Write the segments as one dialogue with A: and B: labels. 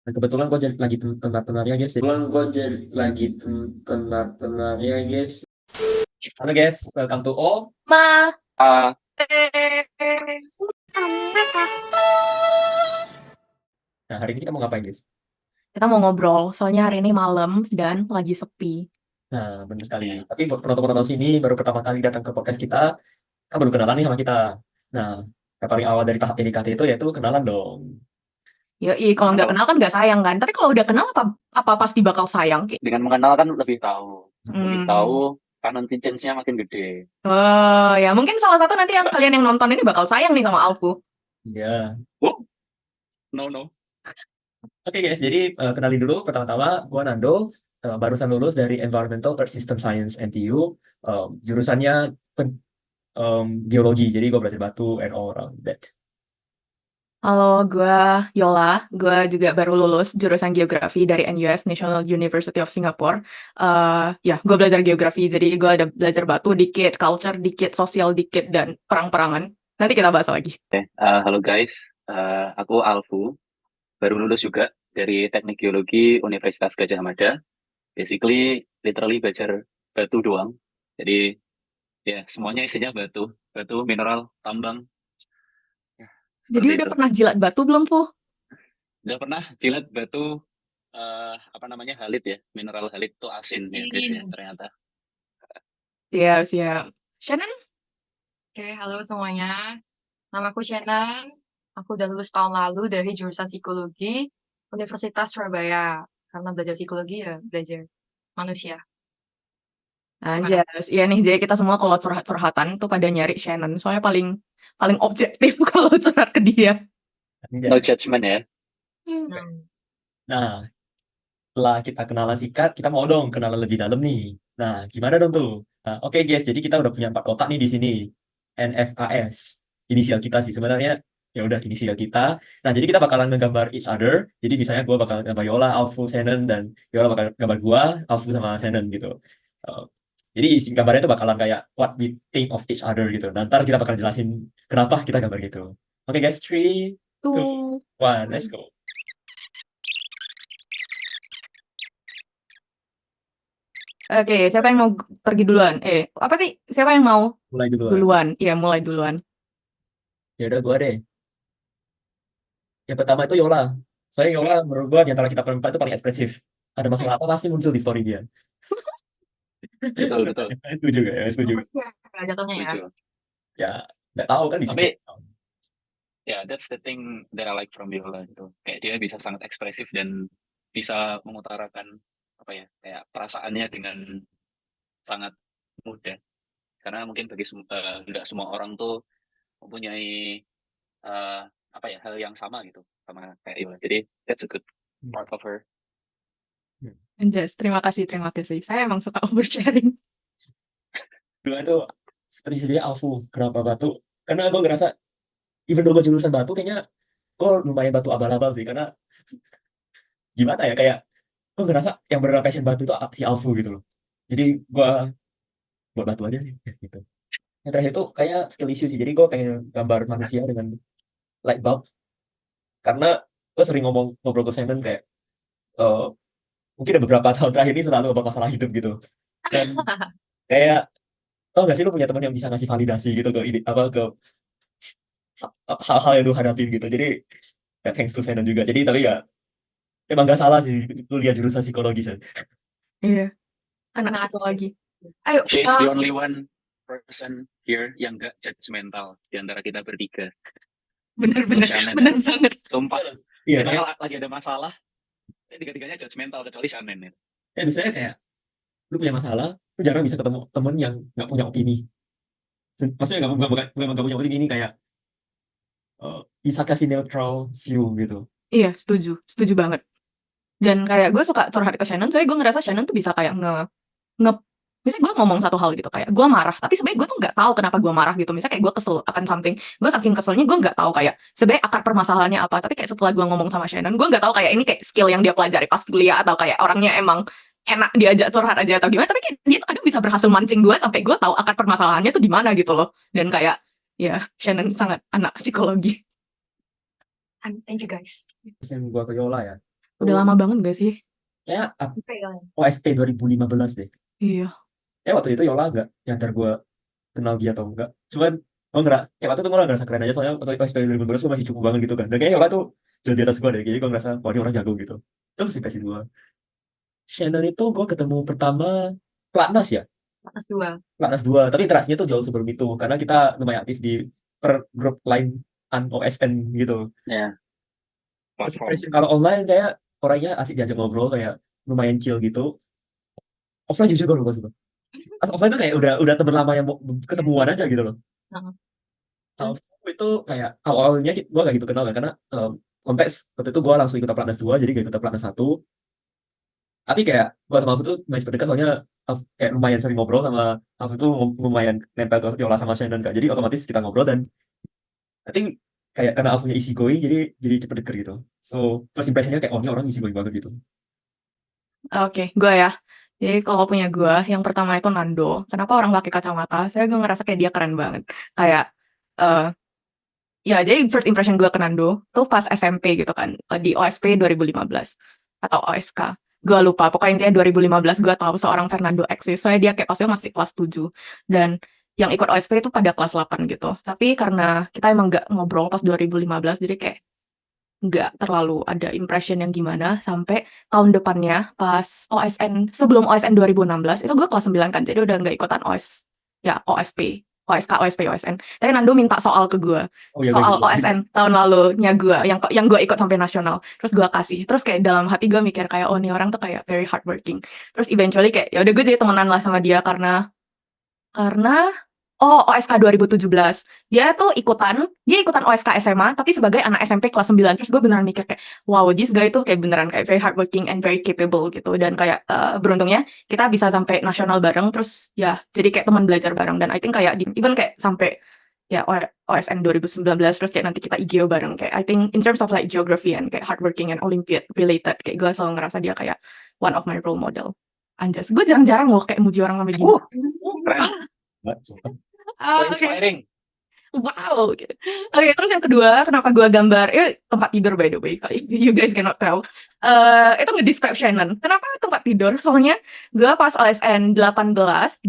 A: Nah, kebetulan gue jadi lagi tenar-tenarnya guys. Kebetulan gue jadi lagi tenar-tenarnya guys. Halo guys, welcome to all.
B: Ma.
C: Ah,
A: Nah, hari ini kita mau ngapain guys?
B: Kita mau ngobrol, soalnya hari ini malam dan lagi sepi.
A: Nah, benar sekali. Tapi buat penonton-penonton sini baru pertama kali datang ke podcast kita, kan baru kenalan nih sama kita. Nah, yang paling awal dari tahap PDKT itu yaitu kenalan dong.
B: Yoi, kalau nggak
C: halo.
B: kenal kan nggak sayang kan? Tapi kalau udah kenal apa pasti bakal sayang?
C: Dengan mengenal kan lebih tahu. Lebih
B: Hmm.
C: tahu karena nanti chance-nya makin gede.
B: Oh, ya mungkin salah satu nanti yang kalian yang nonton ini bakal sayang nih sama Alfu.
A: Iya.
C: Oh, no, no.
A: Oke guys, jadi kenalin dulu pertama-tama, gue Nando, barusan lulus dari Environmental Earth System Science NTU, jurusannya geologi, jadi gue belajar batu and all around that.
B: Halo, gue Yola. Gue juga baru lulus jurusan geografi dari NUS, National University of Singapore. Ya, gue belajar geografi, jadi gue ada belajar batu dikit, culture dikit, sosial dikit, dan perang-perangan. Nanti kita bahas lagi.
C: Halo guys, aku Alfu. Baru lulus juga dari Teknik Geologi Universitas Gadjah Mada. Basically, literally belajar batu doang. Jadi, ya semuanya isinya batu. Batu, mineral, tambang. Ya,
B: Jadi
C: seperti
B: udah
C: itu.
B: pernah jilat batu belum, Fu?
C: Udah pernah jilat batu, apa namanya, halit ya. Mineral halit itu asin ya guys ya, ternyata.
B: Siap, siap. Shannon?
D: Oke, halo semuanya. Namaku Shannon. Aku udah lulus tahun lalu dari jurusan psikologi Universitas Surabaya. Karena belajar psikologi ya belajar manusia.
B: Anjas. Iya nih, jadi kita semua kalau curhat-curhatan tuh pada nyari Shannon. Soalnya paling paling objektif kalau curhat ke dia.
C: No
A: Ya.
C: judgment ya.
D: Nah,
A: Nah, setelah kita kenalan singkat, kita mau dong kenalan lebih dalam nih. Nah, gimana dong tuh? Nah, oke guys, jadi kita udah punya 4 kotak nih di sini. NFAS. Inisial kita sih sebenarnya, ya udah inisial kita. Nah, jadi kita bakalan ngegambar each other. Jadi misalnya gue bakal gambar Yola, Alfu, Shannon, dan Yola bakal gambar gua, Alfu sama Shannon gitu. Uh, jadi isi gambarnya itu bakalan kayak what we think of each other gitu. Nanti kita bakal jelasin kenapa kita gambar gitu. Oke guys, 3, 2,
B: Tuh.
A: 1, let's go.
B: Oke, siapa yang mau pergi duluan? Apa sih? Siapa yang mau
A: Mulai duluan.
B: duluan? Iya, mulai duluan.
A: Ya udah gua deh. Yang pertama itu Yola. Soalnya Yola menurut gua di antara kita berempat itu paling ekspresif. Ada masalah apa pasti muncul di story dia.
C: Betul, betul.
A: Setuju gak ya? Setuju gak?
D: ya jatuhnya ya.
C: Setuju.
A: Ya, nggak tahu kan di situ.
C: Tapi ya that's the thing that I like from Viola gitu. Kayak dia bisa sangat ekspresif dan bisa mengutarakan apa ya, kayak perasaannya dengan sangat mudah. Karena mungkin bagi nggak semua orang tuh mempunyai eh, apa ya, hal yang sama gitu sama kayak Viola. Jadi that's a good part of her.
B: Anjas, terima kasih, terima kasih. Saya emang suka oversharing.
A: Dua itu seperti sedia Alfu. Kenapa batu? Karena gua ngerasa, even though gua jurusan batu, kayaknya gua lumayan batu abal-abal sih. Karena gimana ya, kayak gua ngerasa yang beneran passion batu itu si Alfu gitu loh. Jadi gua buat batu aja sih, ya, gitu. Yang terakhir itu kayak skill issue sih. Jadi gua pengen gambar manusia dengan light bulb. Karena gua sering ngobrol ke Shannon kayak, eh, mungkin ada beberapa tahun terakhir ini selalu ada masalah hidup gitu. Dan kayak, tau gak sih lu punya teman yang bisa ngasih validasi gitu ke ide, apa ke hal-hal yang lu hadapin gitu. Jadi ya thanks to Shannon juga. Jadi tapi ya emang gak salah sih lu lihat jurusan psikologi sih.
B: Iya, anak
D: Terima kasih.
B: psikologi. Ayo,
C: She's the only one person here yang gak judgmental di antara kita bertiga.
B: bener-bener,
C: Shannon
B: bener
C: ya.
B: banget.
C: Sumpah.
A: Iya
C: Kita
A: kayak
C: kalau lagi ada masalah, tiga-tiganya judgmental kecuali Shannon ya.
A: ya biasanya kayak lu punya masalah, lu jarang bisa ketemu temen yang nggak punya opini. Maksudnya nggak punya opini ini kayak, bisa kasih neutral view gitu.
B: Iya, setuju, setuju banget. Dan kayak gue suka curhat ke Shannon, soalnya gue ngerasa Shannon tuh bisa kayak nge misalnya gue ngomong satu hal gitu kayak gue marah, tapi sebenarnya gue tuh nggak tahu kenapa gue marah gitu. Misalnya kayak gue kesel akan something, gue saking keselnya gue nggak tahu kayak sebenarnya akar permasalahannya apa. Tapi kayak setelah gue ngomong sama Shannon, gue nggak tahu kayak ini kayak skill yang dia pelajari pas kuliah atau kayak orangnya emang enak diajak curhat aja atau gimana. Tapi kayak dia tuh kadang bisa berhasil mancing gue sampai gue tahu akar permasalahannya tuh di mana gitu loh. Dan kayak ya Shannon sangat anak psikologi.
D: Thank you guys.
A: Terus yang gua ke Yola ya.
B: Udah lama banget gak sih?
A: Kayak
D: Oke, kalian.
A: OSP 2015 deh.
B: Iya.
A: Kayak waktu itu Yola nggak nyadar gue kenal dia atau enggak. Cuman gue kayak waktu itu gue ngerasa keren aja soalnya waktu OSP 2015 gue masih cukup banget gitu kan. Dan kayaknya Yola tuh jauh di atas gue deh. Jadi gue ngerasa wah ini orang jago gitu. Itu masih impresi gue. Shannon itu gue ketemu pertama Platnas ya.
D: Atas 2.
A: Platnas 2. Tapi interaksinya tuh jauh sebelum itu. Karena kita lumayan aktif di per grup lain OSN gitu.
C: Ya,
A: First
C: platform.
A: impression kalau online kayak orangnya asik diajak ngobrol kayak lumayan chill gitu. Offline jujur gue lupa suka. Offline tuh kayak udah temen lama yang mau ketemuan aja gitu loh.
D: Heeh.
A: Alfu itu kayak awalnya gue gak gitu kenal kan karena konteks waktu itu gue langsung ikut Platnas 2 jadi gak ikut Platnas 1. Tapi kayak gue sama Alfu tuh main berdekat soalnya kayak lumayan sering ngobrol sama Alfu tuh lumayan nempel ke Viola sama Shannon kak. Jadi otomatis kita ngobrol dan I think kayak karena Alfunya easy going jadi cepet deket gitu. So first impressionnya kayak oh ini orang easy going banget gitu.
B: Oke, gue ya. Jadi kalau punya gue, yang pertama itu Nando. Kenapa orang pakai kacamata? Saya gue ngerasa kayak dia keren banget. Kayak eh ya jadi first impression gue ke Nando tuh pas SMP gitu kan, di OSP 2015 atau OSK. Gue lupa, pokoknya intinya 2015 gue tahu seorang Fernando eksis. Soalnya dia kayak pas itu masih kelas 7 dan yang ikut OSP itu pada kelas 8 gitu. Tapi karena kita emang gak ngobrol pas 2015 jadi kayak nggak terlalu ada impression yang gimana sampai tahun depannya pas OSN sebelum OSN 2016 itu gue kelas 9 kan jadi udah nggak ikutan OSP OSK OSP OSN tapi Nando minta soal ke gue
A: Oh ya
B: soal
A: guys.
B: OSN tahun lalunya gue yang gue ikut sampai nasional terus gue kasih terus kayak dalam hati gue mikir kayak oh nih orang tuh kayak very hardworking terus eventually kayak ya udah gue jadi temenan lah sama dia karena OSK 2017. Dia ikutan OSK SMA tapi sebagai anak SMP kelas 9. Terus gue beneran mikir kayak wow, this guy tuh kayak beneran kayak very hardworking and very capable gitu dan kayak beruntungnya kita bisa sampai nasional bareng terus ya jadi kayak teman belajar bareng dan I think kayak even kayak sampai ya OSN 2019 terus kayak nanti kita IGO bareng kayak I think in terms of like geography and kayak hardworking and Olympiad related kayak gue selalu ngerasa dia kayak one of my role model. Anjas, gue jarang-jarang loh kayak muji orang sampai gini.
C: Keren. So
B: Oke.
C: inspiring.
B: Wow. Oke, terus yang kedua, kenapa gue gambar tempat tidur by the way, you guys cannot tell. Itu nge-describe Shannon. Kenapa tempat tidur? Soalnya gue pas OSN 2018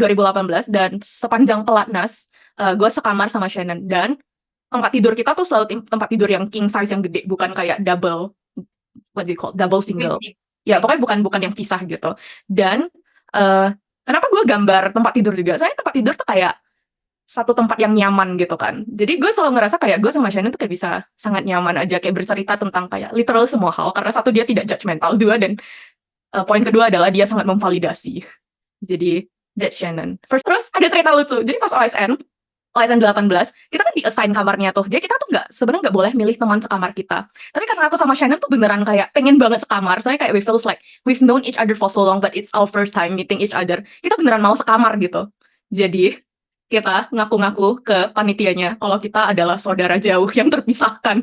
B: dan sepanjang pelatnas, gue sekamar sama Shannon dan tempat tidur kita tuh selalu tempat tidur yang king size yang gede, bukan kayak double, what do you call, double single. Ya pokoknya bukan yang pisah gitu. Dan kenapa gue gambar tempat tidur juga? Soalnya tempat tidur tuh kayak satu tempat yang nyaman gitu kan. Jadi gue selalu ngerasa kayak gue sama Shannon tuh kayak bisa sangat nyaman aja kayak bercerita tentang kayak literal semua hal karena satu dia tidak judgmental, dua dan poin kedua adalah dia sangat memvalidasi. Jadi that's Shannon. Terus ada cerita lucu. Jadi pas OSN 18 kita kan di-assign kamarnya tuh. Jadi kita tuh sebenarnya nggak boleh milih teman sekamar kita. Tapi karena aku sama Shannon tuh beneran kayak pengen banget sekamar. Soalnya kayak we feels like we've known each other for so long but it's our first time meeting each other. Kita beneran mau sekamar gitu. Jadi kita ngaku-ngaku ke panitianya kalau kita adalah saudara jauh yang terpisahkan.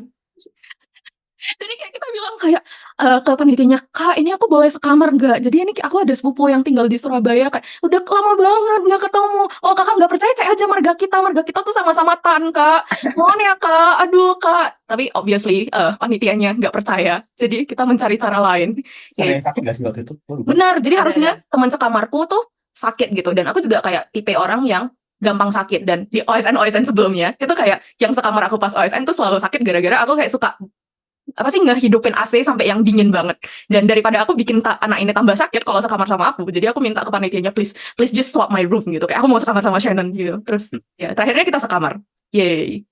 B: Jadi kayak kita bilang kayak ke panitianya, Kak ini aku boleh sekamar nggak? Jadi ini aku ada sepupu yang tinggal di Surabaya kayak udah lama banget nggak ketemu. Oh kakak nggak percaya cek aja marga kita tuh sama-sama tan kak. Mohon ya kak, aduh kak. Tapi obviously panitianya nggak percaya. Jadi kita mencari cara lain.
A: Sampai sakit gak sih waktu itu?
B: Benar, jadi
D: Ada.
B: harusnya teman sekamarku tuh sakit gitu dan aku juga kayak tipe orang yang gampang sakit dan di OSN sebelumnya itu kayak yang sekamar aku pas OSN tuh selalu sakit gara-gara aku kayak suka apa sih ngehidupin AC sampai yang dingin banget dan daripada aku bikin anak ini tambah sakit kalau sekamar sama aku jadi aku minta ke panitianya please just swap my room gitu kayak aku mau sekamar sama Shannon gitu terus ya terakhirnya kita sekamar yay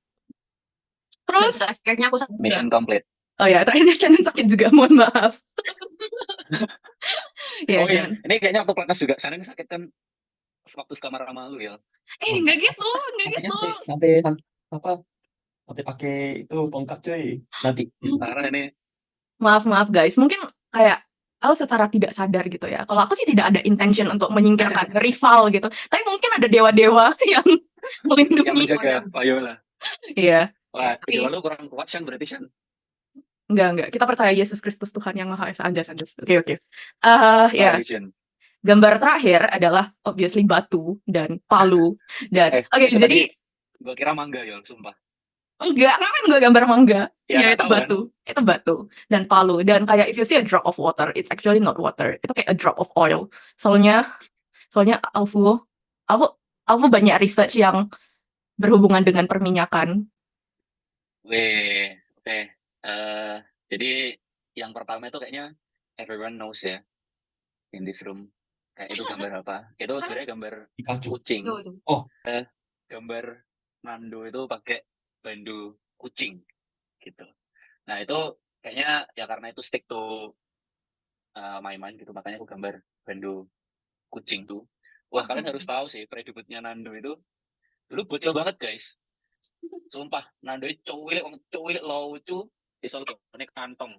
B: terus
D: Akhirnya aku sakit.
C: Mission complete.
B: oh ya terakhirnya Shannon sakit juga mohon maaf ya
C: Oh iya,
B: jangan
C: ini kayaknya waktu pelatnas juga. Sana sakit kan waktu sekamar sama lu ya.
B: nggak gitu
A: sampai apa? Sampai pakai itu tongkat cuy. Nanti.
C: Parah ini.
B: Maaf guys, mungkin kayak aku secara tidak sadar gitu ya. Kalau aku sih tidak ada intention untuk menyingkirkan rival gitu. Tapi mungkin ada dewa-dewa yang
C: Yang
B: melindungi.
C: menjaga Viola.
B: Iya.
C: Wah,
B: Tapi
C: idola lu kurang kuat Shan berarti Shan.
B: enggak. Kita percaya Yesus Kristus Tuhan yang Maha Esa. Anjas. Oke. Ya.
C: Wah, Shan.
B: Gambar terakhir adalah obviously batu dan palu dan oke,
C: itu
B: jadi
C: tadi gua kira mangga ya, sumpah.
B: Enggak, ngapain gue gambar mangga?
C: Ya
B: Iya,
C: nggak
B: itu
C: tahu kan.
B: batu. Itu batu dan palu. Dan kayak if you see a drop of water, it's actually not water. Itu kayak a drop of oil. Soalnya Alfu banyak research yang berhubungan dengan perminyakan.
C: Weh, oke. Jadi yang pertama itu kayaknya everyone knows ya in this room. Kayak itu gambar apa? Itu sebenarnya gambar
A: Pikachu.
C: kucing.
D: Tuh.
C: Gambar Nando itu pakai bandu kucing gitu. Nah itu kayaknya ya karena itu stick to my mind gitu, makanya aku gambar bandu kucing tuh. Wah kalian harus tahu sih predebutnya Nando itu dulu bocil banget guys. Sumpah Nando itu cuwilik lucu iso lebokne kantong.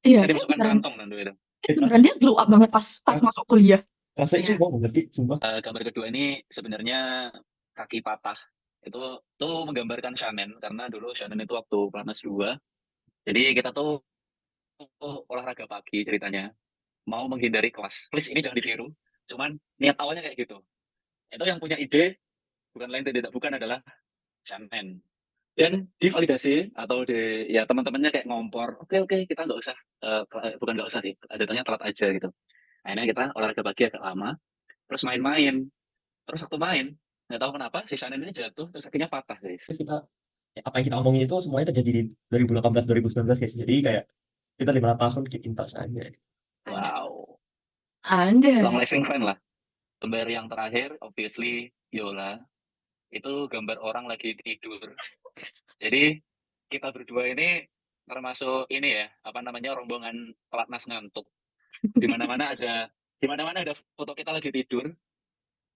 B: Iya,
C: Jadi masukkan kantong Nando itu.
B: beneran dia glow up banget pas masuk kuliah.
A: Rasanya cuy,
D: Iya.
A: gue ngerti, sumpah.
C: Gambar kedua ini sebenarnya kaki patah. Itu tuh menggambarkan Shanen karena dulu Shanen itu waktu Platnas 2. Jadi kita tuh olahraga pagi ceritanya. Mau menghindari kelas. Please ini jangan ditiru. Cuman niat awalnya kayak gitu. Itu yang punya ide bukan lain tidak bukan adalah Shanen. Dan divalidasi atau ya teman-temannya kayak ngompor. Oke kita nggak usah bukan nggak usah sih. Datanya telat aja gitu. Akhirnya kita olahraga pagi agak lama. Terus main-main. Terus waktu main, nggak tahu kenapa si Shannon ini jatuh terus akhirnya patah guys.
A: Terus apa yang kita omongin itu semuanya terjadi di 2018 2019 guys. Jadi kayak kita 5 tahun keep in touch aja.
C: Wow,
B: Anjay.
C: long lasting friend lah. Gambar yang terakhir, obviously Yola. Itu gambar orang lagi tidur. Jadi kita berdua ini termasuk ini ya, apa namanya rombongan pelatnas ngantuk. Di mana-mana ada foto kita lagi tidur.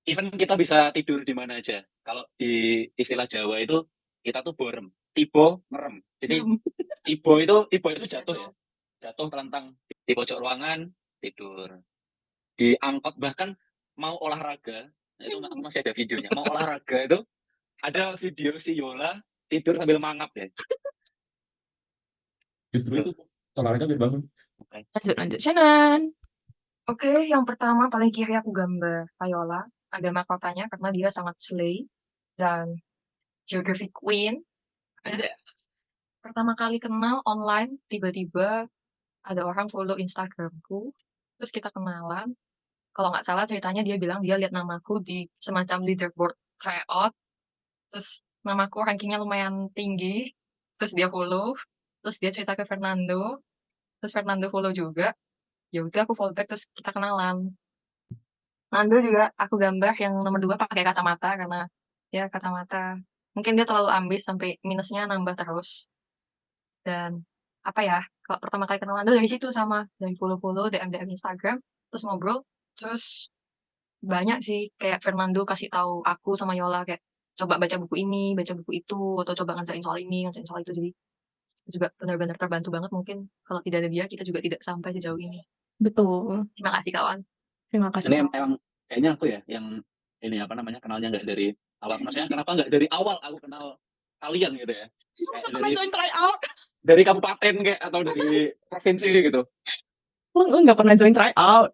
C: Even kita bisa tidur di mana aja. Kalau di istilah Jawa itu kita tuh borem, tibo merem. Jadi tibo itu jatuh ya, jatuh telentang di pojok ruangan tidur. Di angkot bahkan mau olahraga, itu aku masih ada videonya. Mau olahraga itu ada video si Yola tidur sambil mangap ya.
A: Justru itu olahraga biar bangun.
B: Lanjut Shannon.
D: Oke, yang pertama paling kiri aku gambar Viola. Ada mahkotanya karena dia sangat slay dan geography queen. Pertama kali kenal online, tiba-tiba ada orang follow Instagramku, terus kita kenalan. Kalau nggak salah ceritanya dia bilang dia lihat namaku di semacam leaderboard tryout, terus namaku rankingnya lumayan tinggi, terus dia follow, terus dia cerita ke Fernando, terus Fernando follow juga. Ya udah aku follow back terus kita kenalan. Nando juga aku gambar yang nomor 2 pakai kacamata karena ya kacamata mungkin dia terlalu ambis sampai minusnya nambah terus. Dan apa ya, kalau pertama kali kenal Nando dari situ sama dari follow-follow, DM Instagram, terus ngobrol, terus banyak sih kayak Fernando kasih tahu aku sama Yola kayak coba baca buku ini, baca buku itu, atau coba ngerjain soal ini, ngerjain soal itu. Jadi juga benar-benar terbantu banget, mungkin kalau tidak ada dia kita juga tidak sampai sejauh ini.
B: Betul.
D: Terima kasih kawan.
B: Terima kasih.
C: Ini emang kayaknya aku ya yang ini apa namanya kenalnya nggak dari awal. Maksudnya kenapa nggak dari awal aku kenal kalian gitu ya? Kayak
B: join tryout.
C: dari kabupaten kayak atau dari provinsi gitu.
B: Lu nggak pernah join tryout.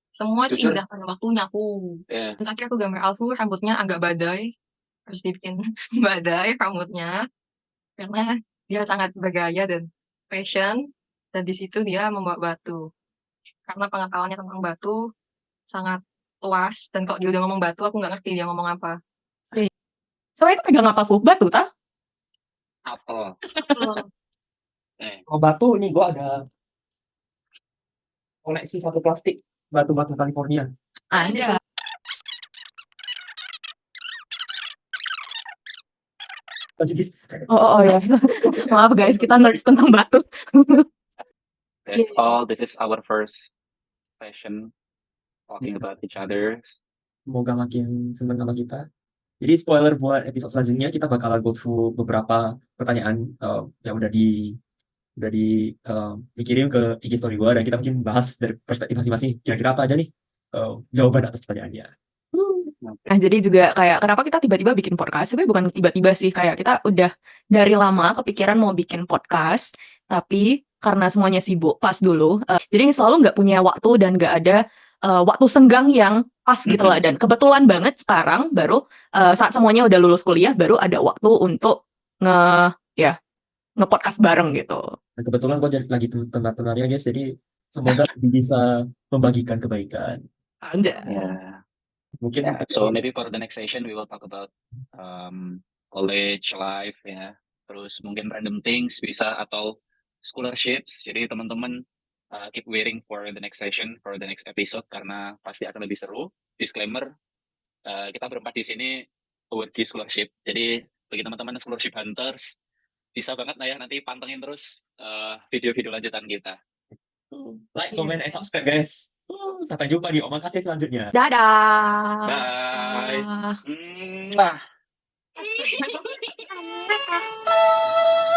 D: Semua itu
C: Jujur.
D: indah pada waktunya aku.
C: Ya.
D: Tadi aku gambar Alfu, rambutnya agak badai. Harus dibikin badai rambutnya. Karena dia sangat bergaya dan fashion. Dan di situ dia membawa batu. Karena pengetahuannya tentang batu sangat luas. Dan kalau dia udah ngomong batu, aku nggak ngerti dia ngomong apa.
B: Soalnya itu pegang apa, Fu? Batu, tah?
C: Apel.
A: Kalau batu ini gue ada koleksi satu plastik batu-batu California.
B: Anjay.
A: Lanjut guys.
B: Oh ya. Maaf guys, kita nerds tentang batu.
C: That's all. This is our first session talking about each other.
A: Semoga makin seneng sama kita. Jadi spoiler buat episode selanjutnya kita bakalan go through beberapa pertanyaan yang udah dikirim ke IG story gue dan kita mungkin bahas dari perspektif masing-masing. Kira-kira apa aja nih jawaban atas pertanyaannya.
B: Nah, jadi juga kayak kenapa kita tiba-tiba bikin podcast? Sebenarnya bukan tiba-tiba sih, kayak kita udah dari lama kepikiran mau bikin podcast, tapi karena semuanya sibuk pas dulu, jadi selalu nggak punya waktu dan nggak ada waktu senggang yang pas gitu lah. Dan kebetulan banget sekarang baru saat semuanya udah lulus kuliah, baru ada waktu untuk ya nge-podcast bareng gitu.
A: Dan kebetulan gue lagi tenar-tenarnya guys, jadi semoga bisa membagikan kebaikan.
B: Anjay.
C: Yeah.
A: Mungkin
C: Yeah. So maybe for the next session we will talk about college life ya. Terus mungkin random things bisa atau scholarships. Jadi teman-teman keep waiting for the next session, for the next episode karena pasti akan lebih seru. Disclaimer, kita berempat di sini awardee scholarship. Jadi bagi teman-teman scholarship hunters bisa banget lah ya nanti pantengin terus video-video lanjutan kita.
A: like, comment, and subscribe guys. Sampai jumpa di omakase selanjutnya.
B: Dadah.
C: Bye. Mwah.
E: Terima kasih.